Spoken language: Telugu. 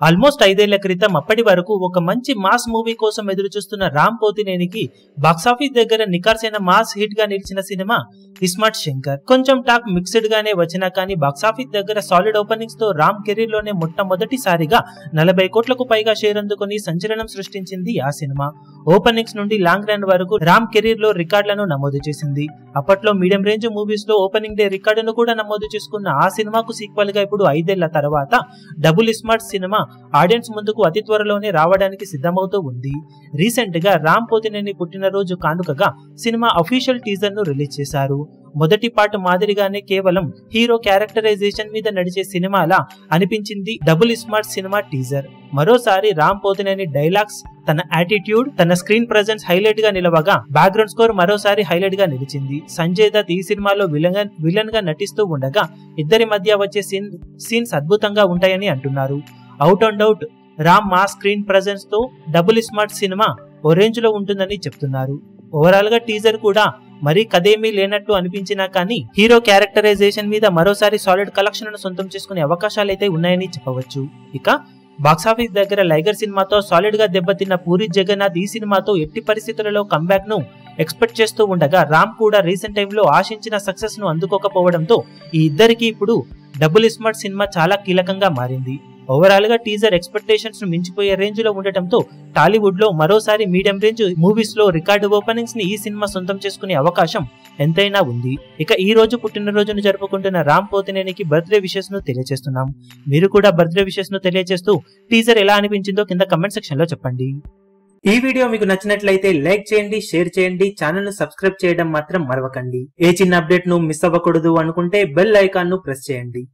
ఆల్మోస్ట్ 5 ఏళ్ల క్రితం అప్పటి వరకు ఒక మంచి మాస్ మూవీ కోసం ఎదురు చూస్తున్న రామ్ పోతినేనికి బాక్సాఫీస్ దగ్గర నికార్సైన మాస్ హిట్ గా నిలిచిన సినిమా ఇస్మార్ట్ శంకర్. కొంచెం టాక్ మిక్స్డ్ గానే వచ్చినా కానీ బాక్సాఫీస్ దగ్గర సాలిడ్ ఓపెనింగ్స్ తో రామ్ కెరీర్ లోనే మొట్టమొదటిసారిగా 40 కోట్లకు పైగా షేర్ అందుకుని సంచలనం సృష్టించింది ఆ సినిమా. ఓపెనింగ్స్ నుండి లాంగ్ రన్ వరకు రామ్ కెరీర్ లో రికార్డులను నమోదు చేసింది. అప్పట్లో మీడియం రేంజ్ మూవీస్ లో ఓపెనింగ్ డే రికార్డును కూడా నమోదు చేసుకున్న ఆ సినిమాకు సీక్వెల్ గా ఇప్పుడు 5 ఏళ్ల తర్వాత డబుల్ ఇస్మార్ట్ సినిమా ఆడియన్స్ ముందుకు అతి త్వరలోనే రావడానికి సిద్ధమవుతూ ఉంది. రీసెంట్ గా రామ్ పోతినేని పుట్టినరోజు కానుకగా సినిమా అఫీషియల్ టీజర్ ను రిలీజ్ చేశారు. మొదటి పార్ట్ మాదిరిగానే కేవలం హీరో క్యారెక్టరైజేషన్ మీద నడిచే సినిమాలా అనిపించింది డబుల్ ఇస్మార్ట్ సినిమా టీజర్. మరోసారి రామ్ పోతినేని డైలాగ్స్, తన యాటిట్యూడ్, తన స్క్రీన్ ప్రెజెన్స్ హైలైట్ గా నిలవగా బ్యాక్గ్రౌండ్ స్కోర్ మరోసారి హైలైట్ గా నిలిచింది. సంజయ్ దత్ ఈ సినిమాలో విలన్ గా నటిస్తూ ఉండగా ఇద్దరి మధ్య వచ్చే సీన్స్ అద్భుతంగా ఉంటాయని అంటున్నారు. అవుట్ అండ్ అవుట్ రామ్ మా స్క్రీన్ ప్రెజెన్స్ తో డబుల్ ఇస్మార్ట్ సినిమా ఓ రేంజ్ లో ఉంటుందని చెప్తున్నారు. ఓవరాల్ గా టీజర్ కూడా మరీ కదేమీ లేనట్టు అనిపించినా కానీ హీరో క్యారెక్టరైజేషన్ మీద మరోసారి సాలిడ్ కలెక్షన్ సొంతం చేసుకునే అవకాశాలైతే ఉన్నాయని చెప్పవచ్చు. ఇక బాక్సాఫీస్ దగ్గర లైగర్ సినిమాతో సాలిడ్ గా దెబ్బతిన్న పూరి జగన్నాథ్ ఈ సినిమాతో ఎట్టి పరిస్థితులలో కంబ్యాక్ ను ఎక్స్పెక్ట్ చేస్తూ ఉండగా రామ్ కూడా రీసెంట్ టైంలో ఆశించిన సక్సెస్ ను అందుకోకపోవడంతో ఈ ఇద్దరికి ఇప్పుడు డబుల్ ఇస్మార్ట్ సినిమా చాలా కీలకంగా మారింది. ఓవరాల్ గా టీజర్ ఎక్స్పెక్టేషన్స్ ను మించిపోయే రేంజ్ లో ఉండటంతో టాలీవుడ్ లో మరోసారి మీడియం రేంజ్ మూవీస్ లో రికార్డు ఓపెనింగ్స్ ని ఈ సినిమా సొంతం చేసుకునే అవకాశం ఎంతైనా ఉంది. ఇక ఈ రోజు పుట్టినరోజును జరుపుకుంటున్న రామ్ పోతినేనికి బర్త్డే విషెస్ ను తెలియజేస్తున్నాం. మీరు కూడా బర్త్డే విషెస్ ను తెలియజేస్తూ టీజర్ ఎలా అనిపించిందో కింద కమెంట్ సెక్షన్ లో చెప్పండి. ఈ వీడియో మీకు నచ్చినట్లయితే లైక్ చేయండి, షేర్ చేయండి, ఛానల్ ను సబ్స్క్రైబ్ చేయడం మాత్రం మరవకండి. ఏ చిన్న అప్డేట్ ను మిస్ అవ్వకూడదు అనుకుంటే బెల్ ఐకాన్ ను ప్రెస్ చేయండి.